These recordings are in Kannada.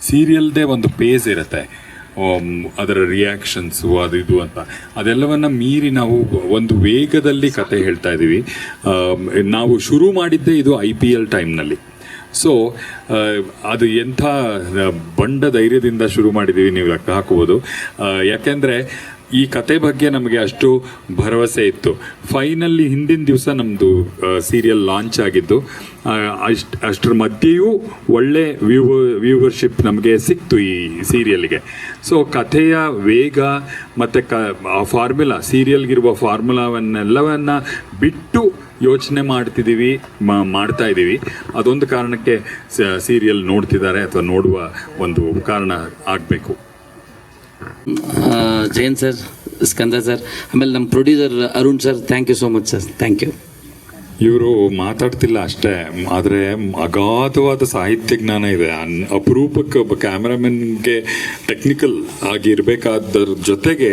ಸೀರಿಯಲ್ದೇ ಒಂದು ಪೇಸ್ ಇರುತ್ತೆ, ಅದರ ರಿಯಾಕ್ಷನ್ಸು ಅದು ಇದು ಅಂತ, ಅದೆಲ್ಲವನ್ನ ಮೀರಿ ನಾವು ಒಂದು ವೇಗದಲ್ಲಿ ಕತೆ ಹೇಳ್ತಾ ಇದ್ದೀವಿ. ನಾವು ಶುರು ಮಾಡಿದ್ದೇ ಇದು IPL ಟೈಮ್ನಲ್ಲಿ. ಸೊ ಅದು ಎಂಥ ಬಂಡ ಧೈರ್ಯದಿಂದ ಶುರು ಮಾಡಿದ್ದೀವಿ ನೀವು ಲೆಕ್ಕ ಹಾಕುವುದು. ಯಾಕೆಂದರೆ ಈ ಕತೆ ಬಗ್ಗೆ ನಮಗೆ ಅಷ್ಟು ಭರವಸೆ ಇತ್ತು. ಫೈನಲ್ಲಿ ಹಿಂದಿನ ದಿವಸ ನಮ್ಮದು ಸೀರಿಯಲ್ ಲಾಂಚ್ ಆಗಿದ್ದು, ಅಷ್ಟರ ಮಧ್ಯೆಯೂ ಒಳ್ಳೆ ವ್ಯೂವರ್ಶಿಪ್ ನಮಗೆ ಸಿಕ್ತು ಈ ಸೀರಿಯಲ್ಗೆ. ಸೊ ಕಥೆಯ ವೇಗ ಮತ್ತು ಆ ಫಾರ್ಮುಲಾ, ಸೀರಿಯಲ್ಗಿರುವ ಫಾರ್ಮುಲಾವನ್ನೆಲ್ಲವನ್ನು ಬಿಟ್ಟು ಯೋಚನೆ ಮಾಡ್ತಾ ಇದ್ದೀವಿ. ಅದೊಂದು ಕಾರಣಕ್ಕೆ ಸೀರಿಯಲ್ ನೋಡ್ತಿದ್ದಾರೆ ಅಥವಾ ನೋಡುವ ಒಂದು ಕಾರಣ ಆಗಬೇಕು. ಜಯಂತ್ ಸರ್, ಸ್ಕಂದ ಸರ್, ಆಮೇಲೆ ನಮ್ಮ producer Arun sir, thank you so much sir, thank you. ಇವರು ಮಾತಾಡ್ತಿಲ್ಲ ಅಷ್ಟೇ, ಆದರೆ ಅಗಾಧವಾದ ಸಾಹಿತ್ಯ ಜ್ಞಾನ ಇದೆ. ಅಪರೂಪಕ್ಕೆ ಒಬ್ಬ ಕ್ಯಾಮ್ರಾಮನ್ಗೆ ಟೆಕ್ನಿಕಲ್ ಆಗಿರಬೇಕಾದ್ರ ಜೊತೆಗೆ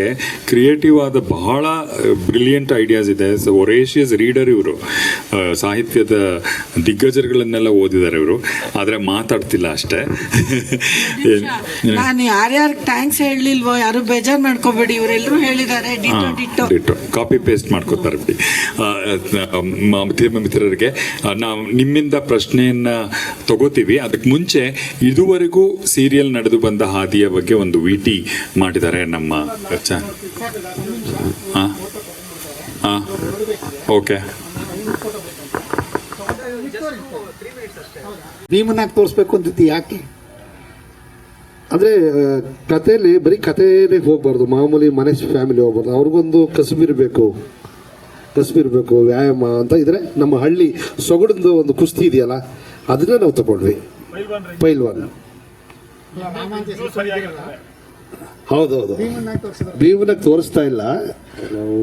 ಕ್ರಿಯೇಟಿವ್ ಆದ ಬಹಳ ಬ್ರಿಲಿಯಂಟ್ ಐಡಿಯಾಸ್ ಇದೆ. ಒರೇಷಿಯಸ್ ರೀಡರ್ ಇವರು, ಸಾಹಿತ್ಯದ ದಿಗ್ಗಜರುಗಳನ್ನೆಲ್ಲ ಓದಿದ್ದಾರೆ ಇವರು, ಆದರೆ ಮಾತಾಡ್ತಿಲ್ಲ ಅಷ್ಟೇ. ನಾನು ಯಾರ್ಯಾರು ಥ್ಯಾಂಕ್ಸ್ ಹೇಳಲಿಲ್ವೋ ಯಾರು ಬೇಜಾರು ಮಾಡ್ಕೋಬೇಡಿ, ಇವರೆಲ್ಲರೂ ಹೇಳಿದ್ದಾರೆ. ಡಿಟೋ ಕಾಪಿ ಪೇಸ್ಟ್ ಮಾಡ್ಕೋತಾರೆ ಬಿಡಿ. ಮಿತ್ರರಿಗೆ ನಾವು ನಿಮ್ಮಿಂದ ಪ್ರಶ್ನೆಯನ್ನ ತಗೋತೀವಿ. ಅದಕ್ಕೆ ಮುಂಚೆ ಇದುವರೆಗೂ ಸೀರಿಯಲ್ ನಡೆದು ಬಂದ ಹಾದಿಯ ಬಗ್ಗೆ ಒಂದು VT ಮಾಡಿದ್ದಾರೆ ನಮ್ಮ ಓಕೆ. ಭೀಮನಾಗಿ ತೋರಿಸ್ಬೇಕು ಅಂತಿತ್ತು. ಯಾಕೆ ಅಂದರೆ ಕಥೆಯಲ್ಲಿ ಬರೀ ಕಥೆಯಲ್ಲಿ ಹೋಗ್ಬಾರ್ದು, ಮಾಮೂಲಿ ಮನೆ ಫ್ಯಾಮಿಲಿ ಹೋಗ್ಬಾರ್ದು. ಅವ್ರಿಗೊಂದು ಕಸುಬಿರಬೇಕು, ವ್ಯಾಯಾಮ ಅಂತ ಇದ್ರೆ ನಮ್ಮ ಹಳ್ಳಿ ಸೊಗಡಿಂದು ಒಂದು ಕುಸ್ತಿ ಇದೆಯಲ್ಲ, ಅದನ್ನ ನಾವು ತಗೊಂಡ್ವಿ. ಪೈಲ್ವಾನ್ ಹೌದೌದು, ಭೀಮನಾಗಿ ತೋರಿಸ್ತಾ ಇಲ್ಲ ನಾವು.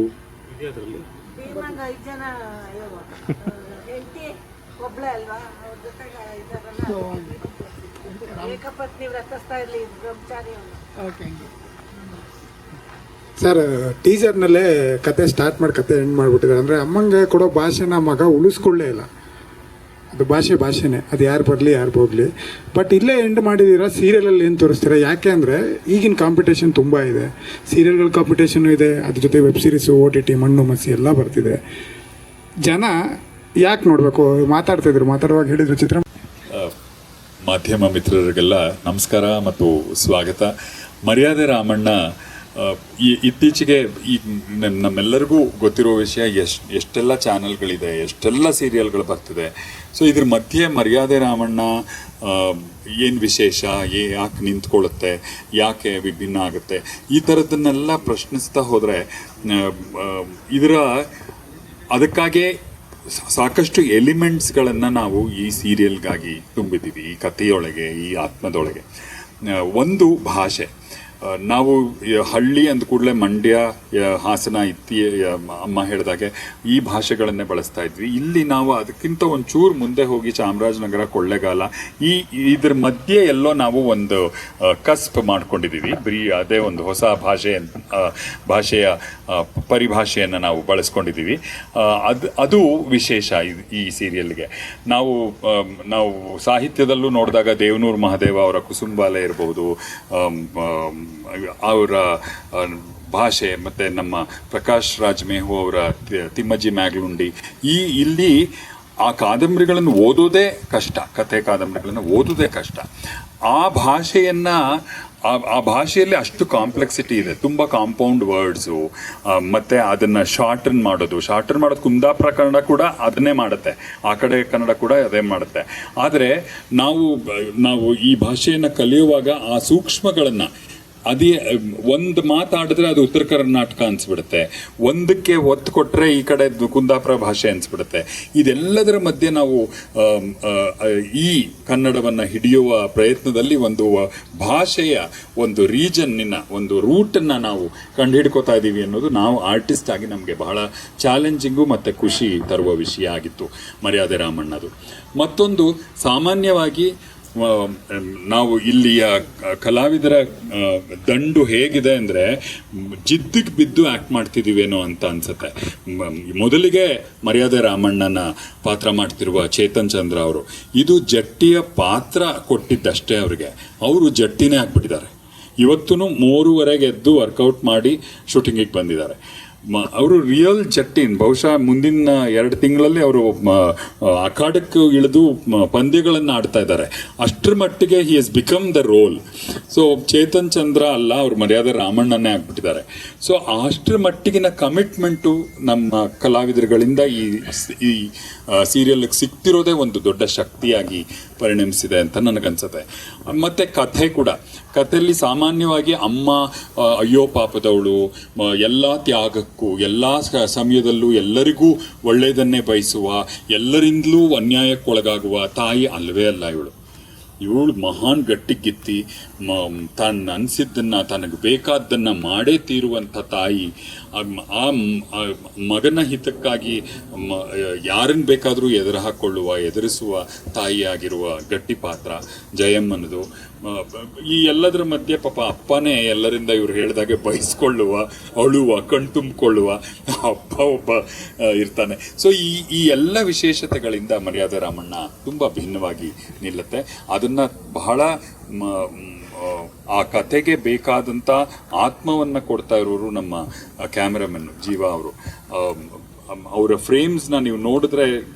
ಸರ್, ಟೀಸರ್ನಲ್ಲೇ ಕತೆ ಸ್ಟಾರ್ಟ್ ಮಾಡಿ ಕತೆ ಎಂಡ್ ಮಾಡಿಬಿಟ್ಟಿದ್ದಾರೆ. ಅಂದರೆ ಅಮ್ಮಂಗೆ ಕೊಡೋ ಭಾಷೆನ ಮಗ ಉಳಿಸ್ಕೊಳ್ಳೇ ಇಲ್ಲ. ಅದು ಭಾಷೆನೇ, ಅದು ಯಾರು ಬರಲಿ ಯಾರು ಹೋಗಲಿ. ಬಟ್ ಇಲ್ಲೇ ಎಂಡ್ ಮಾಡಿದ್ದೀರಾ. ಸೀರಿಯಲಲ್ಲಿ ಏನು ತೋರಿಸ್ತೀರಾ? ಯಾಕೆ ಅಂದರೆ ಈಗಿನ ಕಾಂಪಿಟೇಷನ್ ತುಂಬ ಇದೆ, ಸೀರಿಯಲ್ಗಳ ಕಾಂಪಿಟೇಷನು ಇದೆ, ಅದ್ರ ಜೊತೆ ವೆಬ್ ಸೀರೀಸು, OTT, ಮಣ್ಣು ಮಸಿ ಎಲ್ಲ ಬರ್ತಿದೆ. ಜನ ಯಾಕೆ ನೋಡಬೇಕು? ಮಾತಾಡುವಾಗ ಹೇಳಿದ್ರು ಚಿತ್ರ. ಮಾಧ್ಯಮ ಮಿತ್ರರಿಗೆಲ್ಲ ನಮಸ್ಕಾರ ಮತ್ತು ಸ್ವಾಗತ. ಮರ್ಯಾದೆ ರಾಮಣ್ಣ ಇತ್ತೀಚೆಗೆ ಈ ನಮ್ಮೆಲ್ಲರಿಗೂ ಗೊತ್ತಿರೋ ವಿಷಯ, ಎಷ್ಟೆಲ್ಲ ಚಾನಲ್ಗಳಿದೆ, ಎಷ್ಟೆಲ್ಲ ಸೀರಿಯಲ್ಗಳು ಬರ್ತಿದೆ. ಸೊ ಇದ್ರ ಮಧ್ಯೆ ಮರ್ಯಾದೆ ರಾಮಣ್ಣ ಏನು ವಿಶೇಷ, ಯಾಕೆ ನಿಂತ್ಕೊಳ್ಳುತ್ತೆ, ಯಾಕೆ ವಿಭಿನ್ನ ಆಗುತ್ತೆ, ಈ ಥರದನ್ನೆಲ್ಲ ಪ್ರಶ್ನಿಸ್ತಾ ಹೋದರೆ ಅದಕ್ಕಾಗೇ ಸಾಕಷ್ಟು ಎಲಿಮೆಂಟ್ಸ್ಗಳನ್ನು ನಾವು ಈ ಸೀರಿಯಲ್ಗಾಗಿ ತುಂಬಿದ್ದೀವಿ, ಈ ಕಥೆಯೊಳಗೆ, ಈ ಆತ್ಮದೊಳಗೆ. ಒಂದು ಭಾಷೆ. ನಾವು ಹಳ್ಳಿ ಅಂದ ಕೂಡಲೇ ಮಂಡ್ಯ, ಹಾಸನ, ಅಮ್ಮ ಹೇಳಿದಾಗೆ ಈ ಭಾಷೆಗಳನ್ನೇ ಬಳಸ್ತಾ ಇದ್ವಿ. ಇಲ್ಲಿ ನಾವು ಅದಕ್ಕಿಂತ ಒಂಚೂರು ಮುಂದೆ ಹೋಗಿ ಚಾಮರಾಜನಗರ, ಕೊಳ್ಳೇಗಾಲ, ಇದ್ರ ಮಧ್ಯೆ ಎಲ್ಲೋ ನಾವು ಒಂದು ಕಸ್ಪ್ ಮಾಡ್ಕೊಂಡಿದ್ದೀವಿ. ಅದೇ ಒಂದು ಹೊಸ ಭಾಷೆಯ ಪರಿಭಾಷೆಯನ್ನು ನಾವು ಬಳಸ್ಕೊಂಡಿದ್ದೀವಿ. ಅದು ವಿಶೇಷ ಈ ಸೀರಿಯಲ್ಗೆ. ನಾವು ಸಾಹಿತ್ಯದಲ್ಲೂ ನೋಡಿದಾಗ ದೇವನೂರು ಮಹಾದೇವ ಅವರ ಕುಸುಂಬಾಲೆ ಇರಬಹುದು, ಅವರ ಭಾಷೆ, ಮತ್ತು ನಮ್ಮ ಪ್ರಕಾಶ್ ರಾಜ್ ಮೇಹು ಅವರ ತಿಮ್ಮಜ್ಜಿ ಮ್ಯಾಗ್ಲುಂಡಿ, ಇಲ್ಲಿ ಆ ಕಾದಂಬರಿಗಳನ್ನು ಓದೋದೇ ಕಷ್ಟ, ಕಥೆ ಕಾದಂಬರಿಗಳನ್ನು ಓದೋದೇ ಕಷ್ಟ. ಆ ಭಾಷೆಯನ್ನು ಆ ಭಾಷೆಯಲ್ಲಿ ಅಷ್ಟು ಕಾಂಪ್ಲೆಕ್ಸಿಟಿ ಇದೆ, ತುಂಬ ಕಾಂಪೌಂಡ್ ವರ್ಡ್ಸು, ಮತ್ತು ಅದನ್ನು ಶಾರ್ಟನ್ ಮಾಡೋದು ಕುಂದಾಪುರ ಕನ್ನಡ ಕೂಡ ಅದನ್ನೇ ಮಾಡುತ್ತೆ, ಆ ಕಡೆ ಕನ್ನಡ ಕೂಡ ಅದೇ ಮಾಡುತ್ತೆ. ಆದರೆ ನಾವು ಈ ಭಾಷೆಯನ್ನು ಕಲಿಯುವಾಗ ಆ ಸೂಕ್ಷ್ಮಗಳನ್ನು, ಅದೇ ಒಂದು ಮಾತಾಡಿದ್ರೆ ಅದು ಉತ್ತರ ಕರ್ನಾಟಕ ಅನಿಸ್ಬಿಡುತ್ತೆ, ಒಂದಕ್ಕೆ ಒತ್ತು ಕೊಟ್ಟರೆ ಈ ಕಡೆ ಕುಂದಾಪುರ ಭಾಷೆ ಅನಿಸ್ಬಿಡುತ್ತೆ. ಇದೆಲ್ಲದರ ಮಧ್ಯೆ ನಾವು ಈ ಕನ್ನಡವನ್ನು ಹಿಡಿಯುವ ಪ್ರಯತ್ನದಲ್ಲಿ ಒಂದು ಭಾಷೆಯ ಒಂದು ರೀಜನ್ನಿನ ಒಂದು ರೂಟನ್ನು ನಾವು ಕಂಡುಹಿಡ್ಕೋತಾ ಇದ್ದೀವಿ ಅನ್ನೋದು ನಾವು ಆರ್ಟಿಸ್ಟ್ ಆಗಿ ನಮಗೆ ಬಹಳ ಚಾಲೆಂಜಿಂಗು ಮತ್ತು ಖುಷಿ ತರುವ ವಿಷಯ ಆಗಿತ್ತು ಮರ್ಯಾದೆ ರಾಮಣ್ಣದು. ಮತ್ತೊಂದು, ಸಾಮಾನ್ಯವಾಗಿ ನಾವು ಇಲ್ಲಿಯ ಕಲಾವಿದರ ದಂಡು ಹೇಗಿದೆ ಅಂದರೆ ಜಿದ್ದಿಗೆ ಬಿದ್ದು ಆ್ಯಕ್ಟ್ ಮಾಡ್ತಿದ್ದೀವೇನೋ ಅಂತ ಅನ್ಸುತ್ತೆ. ಮೊದಲಿಗೆ ಮರ್ಯಾದೆ ರಾಮಣ್ಣನ ಪಾತ್ರ ಮಾಡ್ತಿರುವ ಚೇತನ್ ಚಂದ್ರ ಅವರು ಇದು ಜಟ್ಟಿಯ ಪಾತ್ರ ಕೊಟ್ಟಿದ್ದಷ್ಟೇ ಅವರಿಗೆ, ಅವರು ಜಟ್ಟಿನೇ ಆಗ್ಬಿಟ್ಟಿದ್ದಾರೆ. ಇವತ್ತೂ 3:30 ಎದ್ದು ವರ್ಕೌಟ್ ಮಾಡಿ ಶೂಟಿಂಗಿಗೆ ಬಂದಿದ್ದಾರೆ. ಅವರು ರಿಯಲ್ ಜಟ್ಟಿನ್. ಬಹುಶಃ ಮುಂದಿನ 2 ತಿಂಗಳಲ್ಲಿ ಅವರು ಅಖಾಡಕ್ಕೆ ಇಳಿದು ಪಂದ್ಯಗಳನ್ನು ಆಡ್ತಾ ಇದ್ದಾರೆ. ಅಷ್ಟರ ಮಟ್ಟಿಗೆ he has become the role. So Chetan Chandra ಅಲ್ಲ, ಅವ್ರು ಮರ್ಯಾದೆ ರಾಮಣ್ಣನೇ ಆಗ್ಬಿಟ್ಟಿದ್ದಾರೆ. ಸೊ ಅಷ್ಟರ ಮಟ್ಟಿಗಿನ ಕಮಿಟ್ಮೆಂಟು ನಮ್ಮ ಕಲಾವಿದರುಗಳಿಂದ ಈ ಸೀರಿಯಲ್ಗೆ ಸಿಗ್ತಿರೋದೇ ಒಂದು ದೊಡ್ಡ ಶಕ್ತಿಯಾಗಿ ಪರಿಣಮಿಸಿದೆ ಅಂತ ನನಗನ್ಸುತ್ತೆ. ಮತ್ತು ಕಥೆ ಕೂಡ, ಕಥೆಯಲ್ಲಿ ಸಾಮಾನ್ಯವಾಗಿ ಅಮ್ಮ ಅಯ್ಯೋ ಪಾಪದವಳು, ಎಲ್ಲ ತ್ಯಾಗಕ್ಕೂ ಎಲ್ಲ ಸಮಯದಲ್ಲೂ ಎಲ್ಲರಿಗೂ ಒಳ್ಳೆಯದನ್ನೇ ಬಯಸುವ, ಎಲ್ಲರಿಂದಲೂ ಅನ್ಯಾಯಕ್ಕೊಳಗಾಗುವ ತಾಯಿ ಅಲ್ಲವೇ ಅಲ್ಲ ಇವಳು ಮಹಾನ್ ಗಟ್ಟಿಗಿತ್ತಿ ತಾನು ಅನಿಸಿದ್ದನ್ನು ತನಗೆ ಬೇಕಾದ್ದನ್ನು ಮಾಡೇ ತೀರುವಂಥ ತಾಯಿ. ಆ ಮಗನ ಹಿತಕ್ಕಾಗಿ ಯಾರನ್ನು ಬೇಕಾದರೂ ಎದುರಿಸುವ ತಾಯಿಯಾಗಿರುವ ಗಟ್ಟಿ ಪಾತ್ರ ಜಯಮ್ಮನದು. ಈ ಎಲ್ಲದರ ಮಧ್ಯೆ ಪಾಪ ಅಪ್ಪನೇ ಎಲ್ಲರಿಂದ ಇವ್ರು ಹೇಳಿದಾಗೆ ಬಯಸ್ಕೊಳ್ಳುವ, ಅಳುವ, ಕಣ್ತುಂಬಿಕೊಳ್ಳುವ ಅಪ್ಪ ಒಬ್ಬ ಇರ್ತಾನೆ. ಸೊ ಈ ಎಲ್ಲ ವಿಶೇಷತೆಗಳಿಂದ ಮರ್ಯಾದೆ ರಾಮಣ್ಣ ತುಂಬ ಭಿನ್ನವಾಗಿ ನಿಲ್ಲುತ್ತೆ. ಅದನ್ನು ಬಹಳ ಆ ಕಥೆಗೆ ಬೇಕಾದಂಥ ಆತ್ಮವನ್ನು ಕೊಡ್ತಾ ಇರೋರು ನಮ್ಮ ಕ್ಯಾಮ್ರಾಮನ್ ಜೀವ ಅವರು. ಅವರ ಫ್ರೇಮ್ಸ್ನ ನೀವು ನೋಡಿದ್ರೆ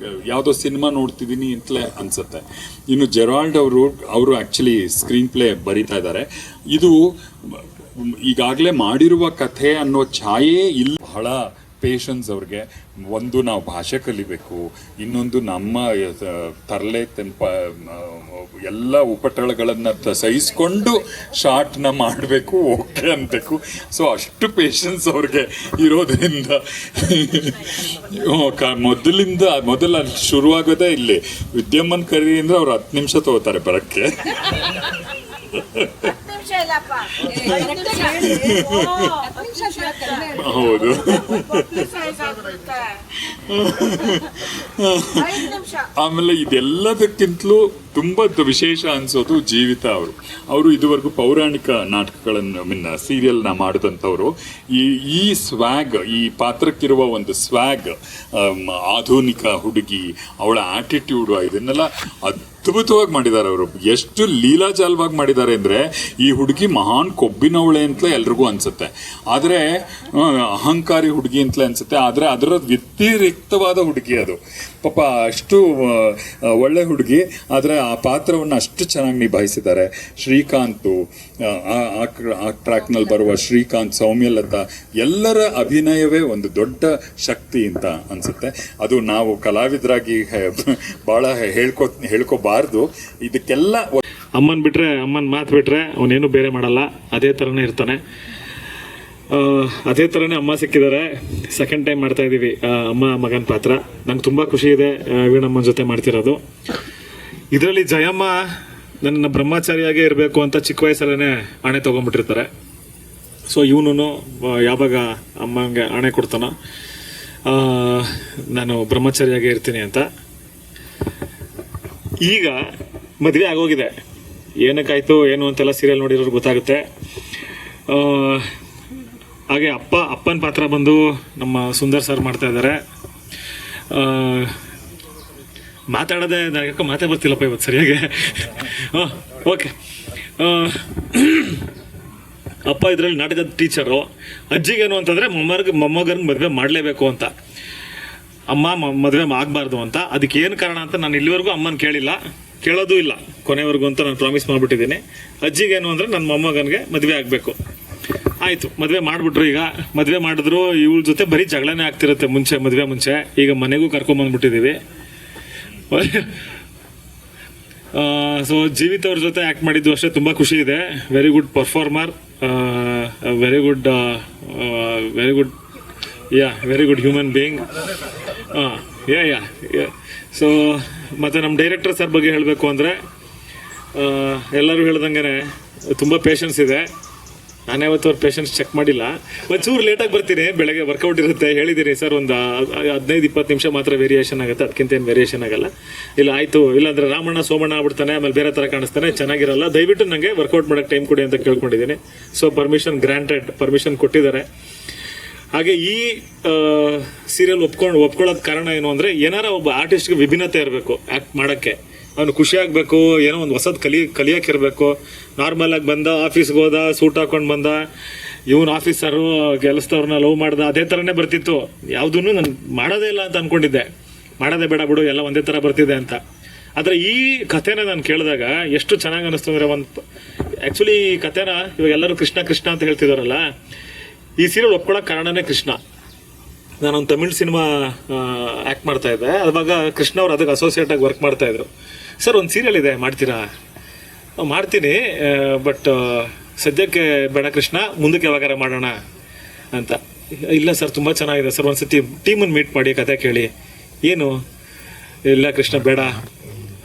ಯಾವುದೋ ಸಿನಿಮಾ ನೋಡ್ತಿದ್ದೀನಿ ಅಂತಲೇ ಅನಿಸುತ್ತೆ. ಇನ್ನು ಜೆರಾಲ್ಡ್ ಅವರು ಆ್ಯಕ್ಚುಲಿ ಸ್ಕ್ರೀನ್ ಪ್ಲೇ ಬರೀತಾ ಇದ್ದಾರೆ. ಇದು ಈಗಾಗಲೇ ಮಾಡಿರುವ ಕಥೆ ಅನ್ನೋ ಛಾಯೆ ಇಲ್ಲಿ. ಬಹಳ ಪೇಷನ್ಸ್ ಅವ್ರಿಗೆ. ಒಂದು ನಾವು ಭಾಷೆ ಕಲಿಬೇಕು, ಇನ್ನೊಂದು ನಮ್ಮ ತರಲೆ ಎಲ್ಲ ಉಪಟಳಗಳನ್ನು ಸಹಿಸ್ಕೊಂಡು ಶಾರ್ಟ್ನ ಮಾಡಬೇಕು, ಓಕೆ ಅನ್ಬೇಕು. ಸೊ ಅಷ್ಟು ಪೇಷನ್ಸ್ ಅವ್ರಿಗೆ ಇರೋದ್ರಿಂದ ಮೊದಲ ಶುರುವಾಗೋದೇ ಇಲ್ಲಿ. ವಿದ್ಯಮ್ಮನ್ ಕರಿ ಅಂದರೆ ಅವ್ರು 10 ನಿಮಿಷ ತಗೋತಾರೆ ಬರೋಕ್ಕೆ. ಹೌದು. ಆಮೇಲೆ ಇದೆಲ್ಲದಕ್ಕಿಂತಲೂ ತುಂಬ ವಿಶೇಷ ಅನ್ಸೋದು ಜೀವಿತ ಅವರು ಇದುವರೆಗೂ ಪೌರಾಣಿಕ ನಾಟಕಗಳನ್ನು ಸೀರಿಯಲ್ನ ಮಾಡಿದಂಥವ್ರು. ಈ ಸ್ವ್ಯಾಗ್, ಈ ಪಾತ್ರಕ್ಕಿರುವ ಒಂದು ಸ್ವ್ಯಾಗ್, ಆಧುನಿಕ ಹುಡುಗಿ, ಅವಳ ಆಟಿಟ್ಯೂಡು, ಇದನ್ನೆಲ್ಲ ಅದ್ಭುತವಾಗಿ ಮಾಡಿದ್ದಾರೆ ಅವರು. ಎಷ್ಟು ಲೀಲಾಜಾಲವಾಗಿ ಮಾಡಿದ್ದಾರೆ ಅಂದರೆ ಈ ಹುಡುಗಿ ಮಹಾನ್ ಕೊಬ್ಬಿನವಳೆ ಅಂತಲೇ ಎಲ್ರಿಗೂ ಅನಿಸುತ್ತೆ, ಆದರೆ ಅಹಂಕಾರಿ ಹುಡುಗಿ ಅಂತಲೇ ಅನಿಸುತ್ತೆ. ಆದರೆ ಅದರ ವ್ಯತಿರಿಕ್ತವಾದ ಹುಡುಗಿ ಅದು. ಪಾಪ ಅಷ್ಟು ಒಳ್ಳೆ ಹುಡುಗಿ, ಆದರೆ ಆ ಪಾತ್ರವನ್ನು ಅಷ್ಟು ಚೆನ್ನಾಗಿ ನಿಭಾಯಿಸಿದ್ದಾರೆ. ಶ್ರೀಕಾಂತು, ಆ ಟ್ರ್ಯಾಕ್ನಲ್ಲಿ ಬರುವ ಶ್ರೀಕಾಂತ್, ಸೌಮ್ಯಲತಾ, ಎಲ್ಲರ ಅಭಿನಯವೇ ಒಂದು ದೊಡ್ಡ ಶಕ್ತಿ ಅಂತ ಅನಿಸುತ್ತೆ. ಅದು ನಾವು ಕಲಾವಿದರಾಗಿ ಭಾಳ ಹೇಳ್ಕೋಬಾರ್ದು. ಇದಕ್ಕೆಲ್ಲ ಅಮ್ಮನ ಮಾತು ಬಿಟ್ರೆ ಅವನೇನು ಬೇರೆ ಮಾಡಲ್ಲ, ಅದೇ ಥರನೇ ಇರ್ತಾನೆ. ಅದೇ ಥರನೇ ಅಮ್ಮ ಸಿಕ್ಕಿದ್ದಾರೆ. ಸೆಕೆಂಡ್ ಟೈಮ್ ಮಾಡ್ತಾ ಇದ್ದೀವಿ ಅಮ್ಮ ಮಗನ ಪಾತ್ರ. ನಂಗೆ ತುಂಬ ಖುಷಿ ಇದೆ ವೀಣಮ್ಮನ ಜೊತೆ ಮಾಡ್ತಿರೋದು. ಇದರಲ್ಲಿ ಜಯಮ್ಮ ನನ್ನ ಬ್ರಹ್ಮಚಾರಿಯಾಗೇ ಇರಬೇಕು ಅಂತ ಚಿಕ್ಕ ವಯಸ್ಸಲ್ಲೇ ಆಣೆ ತೊಗೊಂಡ್ಬಿಟ್ಟಿರ್ತಾರೆ. ಸೊ ಇವನು ಯಾವಾಗ ಅಮ್ಮಂಗೆ ಆಣೆ ಕೊಡ್ತಾನೋ ನಾನು ಬ್ರಹ್ಮಚಾರಿಯಾಗೇ ಇರ್ತೀನಿ ಅಂತ. ಈಗ ಮದುವೆ ಆಗೋಗಿದೆ, ಏನಕ್ಕಾಯ್ತು ಏನು ಅಂತೆಲ್ಲ ಸೀರಿಯಲ್ ನೋಡಿರೋರು ಗೊತ್ತಾಗುತ್ತೆ. ಹಾಗೆ ಅಪ್ಪನ ಪಾತ್ರ ಬಂದು ನಮ್ಮ ಸುಂದರ್ ಸರ್ ಮಾಡ್ತಾ ಇದ್ದಾರೆ. ಮಾತಾಡೋದೇ ಯಾಕೆ ಮಾತೇ ಬರ್ತಿಲ್ಲಪ್ಪ ಇವತ್ತು ಸರಿಯಾಗಿ. ಓಕೆ. ಅಪ್ಪ ಇದರಲ್ಲಿ ನಾಟಕದ ಟೀಚರು. ಅಜ್ಜಿಗೇನು ಅಂತಂದರೆ ಮೊಮ್ಮಗನ ಮದುವೆ ಮಾಡಲೇಬೇಕು ಅಂತ, ಅಮ್ಮ ಮದುವೆ ಆಗಬಾರ್ದು ಅಂತ. ಅದಕ್ಕೆ ಏನು ಕಾರಣ ಅಂತ ನಾನು ಇಲ್ಲಿವರೆಗೂ ಅಮ್ಮನ ಕೇಳೋದು ಇಲ್ಲ ಕೊನೆವರೆಗೂ ಅಂತ ನಾನು ಪ್ರಾಮಿಸ್ ಮಾಡಿಬಿಟ್ಟಿದ್ದೀನಿ. ಅಜ್ಜಿಗೇನು ಅಂದರೆ ನನ್ನ ಮೊಮ್ಮಗನಿಗೆ ಮದುವೆ ಆಗಬೇಕು. ಆಯಿತು, ಮದುವೆ ಮಾಡಿಬಿಟ್ರು. ಈಗ ಮದುವೆ ಮಾಡಿದ್ರು ಇವಳ ಜೊತೆ ಬರೀ ಜಗಳನೇ ಆಗ್ತಿರುತ್ತೆ ಮದುವೆ ಮುಂಚೆ. ಈಗ ಮನೆಗೂ ಕರ್ಕೊಂಬಂದ್ಬಿಟ್ಟಿದ್ದೀವಿ. ಸೊ ಜೀವಿತ ಅವ್ರ ಜೊತೆ ಆ್ಯಕ್ಟ್ ಮಾಡಿದ್ದು ಅಷ್ಟೇ ತುಂಬ ಖುಷಿ ಇದೆ. Very good performer, very good human being. So ಮತ್ತು ನಮ್ಮ ಡೈರೆಕ್ಟರ್ ಸರ್ ಬಗ್ಗೆ ಹೇಳಬೇಕು ಅಂದರೆ ಎಲ್ಲರೂ ಹೇಳ್ದಂಗೆ ತುಂಬ ಪೇಷನ್ಸ್ ಇದೆ. ನಾನು ಯಾವತ್ತು ಅವ್ರ ಪೇಷನ್ಸ್ ಚೆಕ್ ಮಾಡಿಲ್ಲ. ಒಂಚೂರು ಲೇಟಾಗಿ ಬರ್ತೀನಿ, ಬೆಳಗ್ಗೆ ವರ್ಕೌಟ್ ಇರುತ್ತೆ, ಹೇಳಿದ್ದೀನಿ ಸರ್ ಒಂದು 15-20 ನಿಮಿಷ ಮಾತ್ರ ವೇರಿಯೇಷನ್ ಆಗುತ್ತೆ, ಅದಕ್ಕಿಂತ ಏನು ವೇರಿಯೇಷನ್ ಆಗಲ್ಲ. ಇಲ್ಲ ಆಯಿತು, ಇಲ್ಲಾಂದರೆ ರಾಮಣ್ಣ ಸೋಮಣ್ಣ ಆಗ್ಬಿಡ್ತಾನೆ, ಆಮೇಲೆ ಬೇರೆ ಥರ ಕಾಣಿಸ್ತಾನೆ, ಚೆನ್ನಾಗಿರಲ್ಲ, ದಯವಿಟ್ಟು ನನಗೆ ವರ್ಕೌಟ್ ಮಾಡೋಕ್ಕೆ ಟೈಮ್ ಕೊಡಿ ಅಂತ ಕೇಳ್ಕೊಂಡಿದ್ದೀನಿ. ಸೊ ಪರ್ಮಿಷನ್ ಗ್ರಾಂಟೆಡ್, ಪರ್ಮಿಷನ್ ಕೊಟ್ಟಿದ್ದಾರೆ. ಹಾಗೆ ಈ ಸೀರಿಯಲ್ ಒಪ್ಕೊಳ್ಳೋದು ಕಾರಣ ಏನು ಅಂದರೆ, ಏನಾರ ಒಬ್ಬ ಆರ್ಟಿಸ್ಟ್ಗೆ ವಿಭಿನ್ನತೆ ಇರಬೇಕು ಆ್ಯಕ್ಟ್ ಮಾಡೋಕ್ಕೆ, ಅವನು ಖುಷಿ ಆಗಬೇಕು, ಏನೋ ಒಂದು ಹೊಸದು ಕಲಿಯೋಕೆ ಇರಬೇಕು. ನಾರ್ಮಲಾಗಿ ಬಂದ, ಆಫೀಸ್ಗೆ ಹೋದ, ಸೂಟ್ ಹಾಕೊಂಡು ಬಂದ, ಇವನು ಆಫೀಸರು ಕೆಲಸದವ್ರನ್ನ ಲವ್ ಮಾಡ್ದ, ಅದೇ ಥರನೇ ಬರ್ತಿತ್ತು. ಯಾವುದೂ ನಾನು ಮಾಡೋದೇ ಇಲ್ಲ ಅಂತ ಅಂದ್ಕೊಂಡಿದ್ದೆ, ಮಾಡೋದೇ ಬೇಡ ಬಿಡು, ಎಲ್ಲ ಒಂದೇ ಥರ ಬರ್ತಿದೆ ಅಂತ. ಆದರೆ ಈ ಕಥೆನ ನಾನು ಕೇಳಿದಾಗ ಎಷ್ಟು ಚೆನ್ನಾಗಿ ಅನ್ನಿಸ್ತು ಅಂದರೆ, ಆ್ಯಕ್ಚುಲಿ ಈ ಕಥೆನ ಇವಾಗ ಎಲ್ಲರೂ ಕೃಷ್ಣ ಕೃಷ್ಣ ಅಂತ ಹೇಳ್ತಿದಾರಲ್ಲ, ಈ ಸೀರಿಯಲ್ ಒಪ್ಕೊಳ್ಳೋಕೆ ಕಾರಣನೇ ಕೃಷ್ಣ. ನಾನೊಂದು ತಮಿಳ್ ಸಿನಿಮಾ ಆ್ಯಕ್ಟ್ ಮಾಡ್ತಾ ಇದ್ದೆ, ಅವಾಗ ಕೃಷ್ಣ ಅವ್ರು ಅದಕ್ಕೆ ಅಸೋಸಿಯೇಟಾಗಿ ವರ್ಕ್ ಮಾಡ್ತಾಯಿದ್ರು. ಸರ್ ಒಂದು ಸೀರಿಯಲ್ ಇದೆ, ಮಾಡ್ತೀರಾ? ಮಾಡ್ತೀನಿ, ಬಟ್ ಸದ್ಯಕ್ಕೆ ಬೇಡ ಕೃಷ್ಣ, ಮುಂದಕ್ಕೆ ಯಾವಾಗಾರ ಮಾಡೋಣ ಅಂತ. ಇಲ್ಲ ಸರ್ ತುಂಬ ಚೆನ್ನಾಗಿದೆ ಸರ್, ಒಂದು ಸತಿ ಟೀಮನ್ನು ಮೀಟ್ ಮಾಡಿ ಕತೆ ಕೇಳಿ. ಏನು? ಇಲ್ಲ ಕೃಷ್ಣ ಬೇಡ.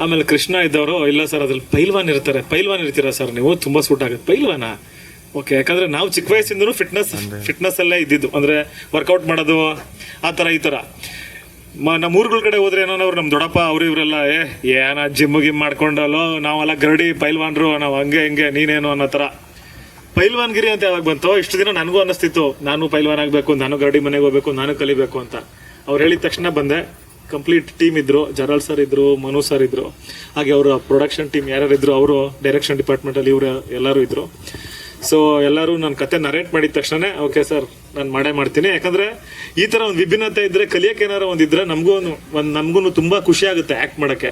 ಆಮೇಲೆ ಕೃಷ್ಣ ಇದ್ದವರು, ಇಲ್ಲ ಸರ್ ಅದ್ರಲ್ಲಿ ಪೈಲ್ವಾನ್ ಇರ್ತೀರಾ ಸರ್ ನೀವು, ತುಂಬ ಸೂಟ್ ಆಗುತ್ತೆ. ಪೈಲ್ವಾನ? ಓಕೆ, ಯಾಕಂದರೆ ನಾವು ಚಿಕ್ಕ ವಯಸ್ಸಿಂದನೂ ಫಿಟ್ನೆಸ್ಸಲ್ಲೇ ಇದ್ದಿದ್ದು, ಅಂದರೆ ವರ್ಕೌಟ್ ಮಾಡೋದು ಆ ಥರ ಈ ಥರ. ನಮ್ಮ ಊರುಗಳ ಕಡೆ ಹೋದ್ರೆ ಏನೋ ಅವ್ರು ನಮ್ಮ ದೊಡ್ಡಪ್ಪ ಅವರು ಇವರೆಲ್ಲ ಏನ ಜಿಮ್ ಮಾಡ್ಕೊಂಡಲ್ಲೋ, ನಾವೆಲ್ಲ ಗರಡಿ ಪೈಲ್ವಾನ್ರು, ನಾವು ಹಂಗೆ ನೀನೇನು ಅನ್ನೋ ಥರ. ಪೈಲ್ವಾನ್ಗಿರಿ ಅಂತ ಯಾವಾಗ ಬಂತು, ಇಷ್ಟು ದಿನ ನನಗೂ ಅನ್ನಿಸ್ತಿತ್ತು ನಾನು ಪೈಲ್ವಾನ್ ಆಗಬೇಕು, ನಾನು ಗರಡಿ ಮನೆಗೆ ಹೋಗ್ಬೇಕು, ನಾನು ಕಲಿಬೇಕು ಅಂತ. ಅವ್ರು ಹೇಳಿದ ತಕ್ಷಣ ಬಂದೆ. ಕಂಪ್ಲೀಟ್ ಟೀಮ್ ಇದ್ರು, ಜರಾಲ್ ಸರ್ ಇದ್ರು, ಮನು ಸರ್ ಇದ್ರು, ಹಾಗೆ ಅವರ ಪ್ರೊಡಕ್ಷನ್ ಟೀಮ್ ಯಾರ್ಯಾರಿದ್ರು, ಅವರು ಡೈರೆಕ್ಷನ್ ಡಿಪಾರ್ಟ್ಮೆಂಟಲ್ಲಿ ಇವರು ಎಲ್ಲರೂ ಇದ್ರು. ಸೊ ಎಲ್ಲರೂ ನನ್ನ ಕತೆ ನರೇಟ್ ಮಾಡಿದ ತಕ್ಷಣ ಓಕೆ ಸರ್ ನಾನು ಮಾಡ್ತೀನಿ. ಯಾಕಂದರೆ ಈ ಥರ ಒಂದು ವಿಭಿನ್ನತೆ ಇದ್ದರೆ, ಕಲಿಯೋಕೆ ಏನಾರು ಒಂದಿದ್ರೆ ನಮಗೂ ತುಂಬ ಖುಷಿ ಆಗುತ್ತೆ ಆ್ಯಕ್ಟ್ ಮಾಡೋಕ್ಕೆ.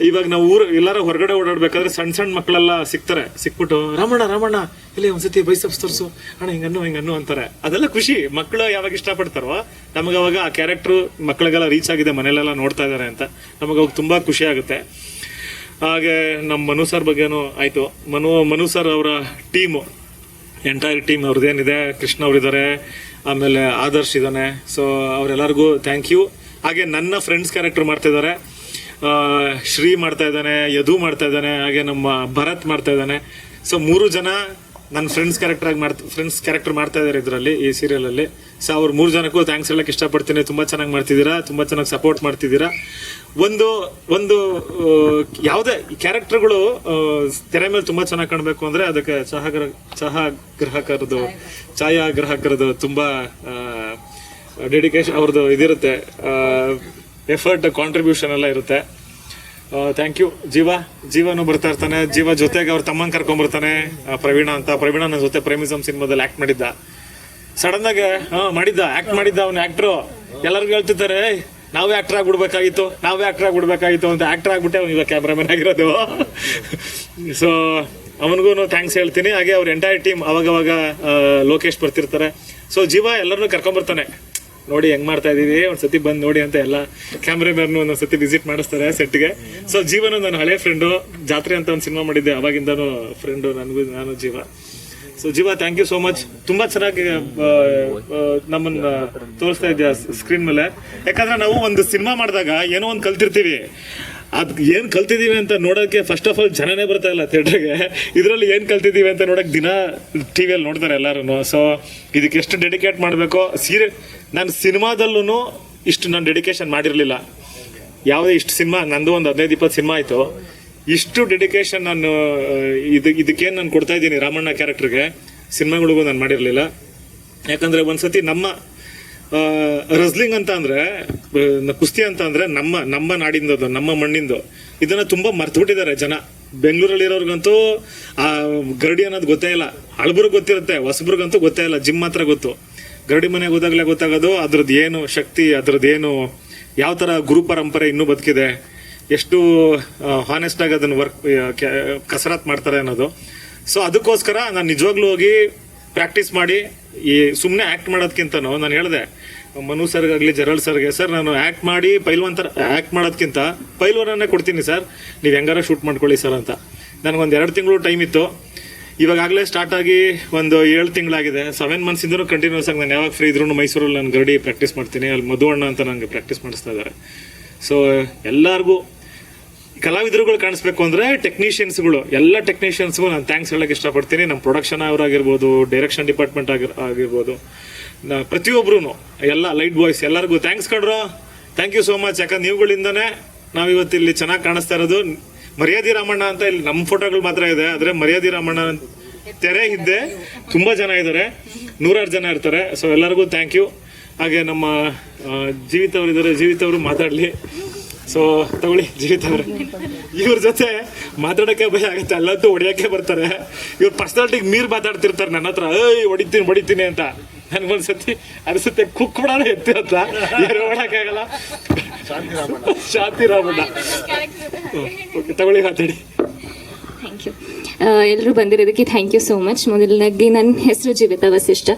ಇವಾಗ ನಾವು ಎಲ್ಲರೂ ಹೊರಗಡೆ ಓಡಾಡಬೇಕಾದ್ರೆ ಸಣ್ಣ ಮಕ್ಕಳೆಲ್ಲ ಸಿಕ್ಬಿಟ್ಟು ರಾಮಣ್ಣ ಇಲ್ಲಿ ಒಂದ್ಸತಿ ಬೈಸಪ್ಸ್ ತೋರಿಸು ಅಣ್ಣ, ಹಿಂಗನ್ನು ಅಂತಾರೆ. ಅದೆಲ್ಲ ಖುಷಿ. ಮಕ್ಕಳು ಯಾವಾಗ ಇಷ್ಟಪಡ್ತಾರೋ ನಮಗೆ ಅವಾಗ ಆ ಕ್ಯಾರೆಕ್ಟ್ರು ಮಕ್ಕಳಿಗೆಲ್ಲ ರೀಚ್ ಆಗಿದೆ, ಮನೇಲೆಲ್ಲ ನೋಡ್ತಾ ಇದ್ದಾರೆ ಅಂತ ನಮಗೆ ಅವಾಗ ತುಂಬ ಖುಷಿ ಆಗುತ್ತೆ. ಹಾಗೆ ನಮ್ಮ ಮನು ಸರ್ ಬಗ್ಗೆನೂ ಆಯಿತು. ಮನು ಸರ್ ಅವರ ಟೀಮು, ಎಂಟೈರ್ ಟೀಮ್ ಅವ್ರದ್ದೇನಿದೆ, ಕೃಷ್ಣ ಅವರಿದ್ದಾರೆ, ಆಮೇಲೆ ಆದರ್ಶ್ ಇದ್ದಾನೆ. ಸೊ ಅವರೆಲ್ಲರಿಗೂ ಥ್ಯಾಂಕ್ ಯು. ಹಾಗೆ ನನ್ನ ಫ್ರೆಂಡ್ಸ್ ಕ್ಯಾರೆಕ್ಟರ್ ಮಾಡ್ತಾಯಿದ್ದಾರೆ, ಶ್ರೀ ಮಾಡ್ತಾ ಇದ್ದಾನೆ, ಯದು ಮಾಡ್ತಾ ಇದ್ದಾನೆ, ಹಾಗೆ ನಮ್ಮ ಭರತ್ ಮಾಡ್ತಾ ಇದ್ದಾನೆ. ಸೊ 3 ಜನ ನನ್ನ ಫ್ರೆಂಡ್ಸ್ ಕ್ಯಾರೆಕ್ಟರ್ ಮಾಡ್ತಾ ಇದ್ದಾರೆ ಇದರಲ್ಲಿ, ಈ ಸೀರಿಯಲಲ್ಲಿ. ಸೊ ಅವ್ರು 3 ಜನಕ್ಕೂ ಥ್ಯಾಂಕ್ಸ್ ಹೇಳಕ್ಕೆ ಇಷ್ಟಪಡ್ತೀನಿ. ತುಂಬ ಚೆನ್ನಾಗಿ ಮಾಡ್ತಿದ್ದೀರಾ, ತುಂಬ ಚೆನ್ನಾಗಿ ಸಪೋರ್ಟ್ ಮಾಡ್ತಿದ್ದೀರಾ. ಒಂದು ಯಾವುದೇ ಕ್ಯಾರೆಕ್ಟರ್ಗಳು ತೆರೆ ಮೇಲೆ ತುಂಬ ಚೆನ್ನಾಗಿ ಕಾಣಬೇಕು ಅಂದರೆ ಅದಕ್ಕೆ ಛಾಯಾಗ್ರಾಹಕರದು ತುಂಬ ಡೆಡಿಕೇಶನ್, ಅವ್ರದ್ದು ಇದಿರುತ್ತೆ, ಎಫರ್ಟ್, ಕಾಂಟ್ರಿಬ್ಯೂಷನ್ ಎಲ್ಲ ಇರುತ್ತೆ. Thank you. ಜೀವನು ಬರ್ತಾ ಇರ್ತಾನೆ. ಜೀವ ಜೊತೆಗೆ ಅವ್ರ ತಮ್ಮನ ಕರ್ಕೊಂಡ್ಬರ್ತಾನೆ, ಪ್ರವೀಣ ನನ್ನ ಜೊತೆ ಪ್ರೇಮಿಸಮ್ ಸಿನಿಮಾದಲ್ಲಿ ಆ್ಯಕ್ಟ್ ಮಾಡಿದ್ದ. ಸಡನ್ನಾಗೆ ಆ್ಯಕ್ಟ್ ಮಾಡಿದ್ದ ಅವನು ಆ್ಯಕ್ಟ್ರು. ಎಲ್ಲರಿಗೂ ಹೇಳ್ತಿರ್ತಾರೆ ನಾವೇ ಆ್ಯಕ್ಟರ್ ಆಗ್ಬಿಡ್ಬೇಕಾಗಿತ್ತು ಅಂತ. ಆ್ಯಕ್ಟರ್ ಆಗ್ಬಿಟ್ಟೆ ಅವ್ನು ಇವಾಗ ಕ್ಯಾಮ್ರಾಮನ್ ಆಗಿರೋದು. ಸೊ ಅವನಿಗೂ ಥ್ಯಾಂಕ್ಸ್ ಹೇಳ್ತೀನಿ. ಹಾಗೆ ಅವ್ರ ಎಂಟೈರ್ ಟೀಮ್ ಅವಾಗವಾಗ ಲೋಕೇಶ್ ಬರ್ತಿರ್ತಾರೆ. ಸೊ ಜೀವ ಎಲ್ಲರನ್ನೂ ಕರ್ಕೊಂಬರ್ತಾನೆ, ನೋಡಿ ಹೆಂಗೆ ಮಾಡ್ತಾ ಇದ್ದೀವಿ, ಒಂದ್ಸತಿ ಬಂದು ನೋಡಿ ಅಂತ ಎಲ್ಲ ಕ್ಯಾಮ್ರಾಮನ್ನು ಒಂದೊಂದ್ಸತಿ ವಿಸಿಟ್ ಮಾಡಿಸ್ತಾರೆ ಸೆಟ್ಗೆ. ಸೊ ಜೀವನ ನನ್ನ ಹಳೆ ಫ್ರೆಂಡು, ಜಾತ್ರೆ ಅಂತ ಒಂದು ಸಿನಿಮಾ ಮಾಡಿದ್ದೆ, ಅವಾಗಿಂದನೂ ಫ್ರೆಂಡು ನಾನು ಜೀವ. ಸೊ ಜೀವ ಥ್ಯಾಂಕ್ ಯು ಸೋ ಮಚ್. ತುಂಬ ಚೆನ್ನಾಗಿ ನಮ್ಮನ್ನು ತೋರಿಸ್ತಾ ಇದೆಯಾ ಸ್ಕ್ರೀನ್ ಮೇಲೆ. ಯಾಕಂದರೆ ನಾವು ಒಂದು ಸಿನಿಮಾ ಮಾಡಿದಾಗ ಏನೋ ಒಂದು ಕಲ್ತಿರ್ತೀವಿ, ಅದು ಏನು ಕಲ್ತಿದ್ದೀವಿ ಅಂತ ನೋಡೋಕ್ಕೆ ಫಸ್ಟ್ ಆಫ್ ಆಲ್ ಜನನೇ ಬರ್ತಾ ಇಲ್ಲ ಥಿಯೇಟ್ರಿಗೆ. ಇದರಲ್ಲಿ ಏನು ಕಲ್ತಿದ್ದೀವಿ ಅಂತ ನೋಡೋಕ್ಕೆ ದಿನ ಟಿ ವಿಯಲ್ಲಿ ನೋಡ್ತಾರೆ ಎಲ್ಲರೂ. ಸೊ ಇದಕ್ಕೆ ಎಷ್ಟು ಡೆಡಿಕೇಟ್ ಮಾಡಬೇಕೋ. ನಾನು ಸಿನಿಮಾದಲ್ಲೂ ಇಷ್ಟು ನಾನು ಡೆಡಿಕೇಶನ್ ಮಾಡಿರಲಿಲ್ಲ. ಯಾವುದೇ ಇಷ್ಟು ಸಿನಿಮಾ, ನಂದು ಒಂದು 15-20 ಸಿನಿಮಾ ಆಯಿತು, ಇಷ್ಟು ಡೆಡಿಕೇಶನ್ ನಾನು ಇದಕ್ಕೇನು ನಾನು ಕೊಡ್ತಾ ಇದ್ದೀನಿ ರಾಮಣ್ಣ ಕ್ಯಾರೆಕ್ಟರ್ಗೆ, ಸಿನಿಮಾಗಳಿಗೂ ನಾನು ಮಾಡಿರಲಿಲ್ಲ. ಯಾಕಂದರೆ ಒಂದ್ಸತಿ ನಮ್ಮ ರಸ್ಲಿಂಗ್ ಅಂತ ಅಂದರೆ, ಕುಸ್ತಿ ಅಂತ ಅಂದರೆ ನಮ್ಮ ನಾಡಿಂದು, ನಮ್ಮ ಮಣ್ಣಿಂದು, ಇದನ್ನು ತುಂಬ ಮರ್ತುಬಿಟ್ಟಿದ್ದಾರೆ ಜನ. ಬೆಂಗಳೂರಲ್ಲಿರೋರ್ಗಂತೂ ಆ ಗರಡಿ ಅನ್ನೋದು ಗೊತ್ತೇ ಇಲ್ಲ. ಹಳಬ್ರಿಗೆ ಗೊತ್ತಿರುತ್ತೆ, ಹೊಸಬ್ರಿಗಂತೂ ಗೊತ್ತೇ ಇಲ್ಲ. ಜಿಮ್ ಮಾತ್ರ ಗೊತ್ತು. ಗರಡಿ ಮನೆಗೆ ಹೋದಾಗಲೇ ಗೊತ್ತಾಗೋದು ಅದ್ರದ್ದು ಏನು ಶಕ್ತಿ, ಅದ್ರದ್ದೇನು, ಯಾವ ಥರ ಗುರು ಪರಂಪರೆ ಇನ್ನೂ ಬದುಕಿದೆ, ಎಷ್ಟು ಹಾನೆಸ್ಟಾಗಿ ಅದನ್ನು ಕಸರತ್ತು ಮಾಡ್ತಾರೆ ಅನ್ನೋದು. ಸೊ ಅದಕ್ಕೋಸ್ಕರ ನಾನು ನಿಜವಾಗ್ಲೂ ಹೋಗಿ ಪ್ರಾಕ್ಟೀಸ್ ಮಾಡಿ, ಈ ಸುಮ್ಮನೆ ಆ್ಯಕ್ಟ್ ಮಾಡೋದಕ್ಕಿಂತನೂ ನಾನು ಹೇಳಿದೆ ಮನು ಸರ್ಗಾಗಲಿ ಜರಾಲ್ ಸರ್ಗೆ, ಸರ್ ನಾನು ಆ್ಯಕ್ಟ್ ಮಾಡಿ ಪೈಲ್ವಾನ್ ಥರ ಆ್ಯಕ್ಟ್ ಮಾಡೋದಕ್ಕಿಂತ ಪೈಲ್ವಾನನ್ನೇ ಕೊಡ್ತೀನಿ ಸರ್, ನೀವು ಹೆಂಗಾರ ಶೂಟ್ ಮಾಡ್ಕೊಳ್ಳಿ ಸರ್ ಅಂತ. ನನಗೊಂದು 2 ತಿಂಗಳು ಟೈಮ್ ಇತ್ತು. ಇವಾಗಲೇ ಸ್ಟಾರ್ಟ್ ಆಗಿ ಒಂದು 7 ತಿಂಗಳಾಗಿದೆ. 7 ಮಂತ್ಸಿಂದನೂ ಕಂಟಿನ್ಯೂಸ್ ಆಗಿ ನಾನು ಯಾವಾಗ ಫ್ರೀ ಇದ್ರೂ ಮೈಸೂರಲ್ಲಿ ನಾನು ಗರಡಿ ಪ್ರಾಕ್ಟೀಸ್ ಮಾಡ್ತೀನಿ. ಅಲ್ಲಿ ಮಧು ಅಣ್ಣ ಅಂತ ನನಗೆ ಪ್ರಾಕ್ಟೀಸ್ ಮಾಡಿಸ್ತಾ ಇದ್ದಾರೆ. ಸೊ ಎಲ್ಲರಿಗೂ ಕಲಾವಿದರುಗಳು ಕಾಣಿಸ್ಬೇಕು ಅಂದರೆ ಟೆಕ್ನಿಷಿಯನ್ಸ್ಗಳು ಎಲ್ಲ ಟೆಕ್ನಿಷಿಯನ್ಸ್ಗೂ ನಾನು ಥ್ಯಾಂಕ್ಸ್ ಹೇಳೋಕ್ಕೆ ಇಷ್ಟಪಡ್ತೀನಿ. ನಮ್ಮ ಪ್ರೊಡಕ್ಷನ್ ಅವರಾಗಿರ್ಬೋದು, ಡೈರೆಕ್ಷನ್ ಡಿಪಾರ್ಟ್ಮೆಂಟ್ ಆಗಿರ್ಬೋದು, ಪ್ರತಿಯೊಬ್ಬರೂ ಎಲ್ಲ ಲೈಟ್ ಬಾಯ್ಸ್ ಎಲ್ಲರಿಗೂ ಥ್ಯಾಂಕ್ಸ್ ಕಣ್ರೋ. Thank you so much. ಯಾಕಂದ್ರೆ ನೀವುಗಳಿಂದನೇ ನಾವು ಇವತ್ತು ಇಲ್ಲಿ ಚೆನ್ನಾಗಿ ಕಾಣಿಸ್ತಾ ಇರೋದು. ಮರ್ಯಾದಿ ರಾಮಣ್ಣ ಅಂತ ಇಲ್ಲಿ ನಮ್ಮ ಫೋಟೋಗಳು ಮಾತ್ರ ಇದೆ, ಆದರೆ ಮರ್ಯಾದಿ ರಾಮಣ್ಣ ತೆರೆ ಹಿಂದೆ ತುಂಬ ಜನ ಇದ್ದಾರೆ, 100 ಜನ ಇರ್ತಾರೆ. ಸೊ ಎಲ್ಲರಿಗೂ ಥ್ಯಾಂಕ್ ಯು. ಹಾಗೆ ನಮ್ಮ ಜೀವಿತ ಅವರು ಇದ್ದಾರೆ, ಜೀವಿತ ಅವರು ಮಾತಾಡಲಿ. ಸೊ ತಗೊಳ್ಳಿ ಜೀವಿತ ಅವರು. ಇವ್ರ ಜೊತೆ ಮಾತಾಡೋಕ್ಕೆ ಭಯ ಆಗುತ್ತೆ, ಅಲ್ಲಂತೂ ಹೊಡಿಯೋಕ್ಕೆ ಬರ್ತಾರೆ. ಇವ್ರ ಪರ್ಸನಾಲಿಟಿಗೆ ಮೀರ್ ಮಾತಾಡ್ತಿರ್ತಾರೆ ನನ್ನ ಹತ್ರ, ಹೊಡಿತೀನಿ ಅಂತ. ನನಗೊಂದ್ಸತಿ ಅನಿಸುತ್ತೆ ಕುಕ್ಬಿಡೋಣ ಎತ್ತಿರತ್ತ, ಯಾರು ಹೊಡೋಕ್ಕಾಗಲ್ಲ. ಶಾಂತಿ ರಾಮಣ್ಣ. ಓಕೆ ತಗೊಳ್ಳಿ ಮಾತಾಡಿ. Thank you. ಎಲ್ಲರೂ ಬಂದಿರೋದಕ್ಕೆ ಥ್ಯಾಂಕ್ ಯು ಸೋ ಮಚ್. ಮೊದಲನೇದಾಗಿ ನನ್ನ ಹೆಸರು ಜೀವಿತಾ ವಸಿಷ್ಠ.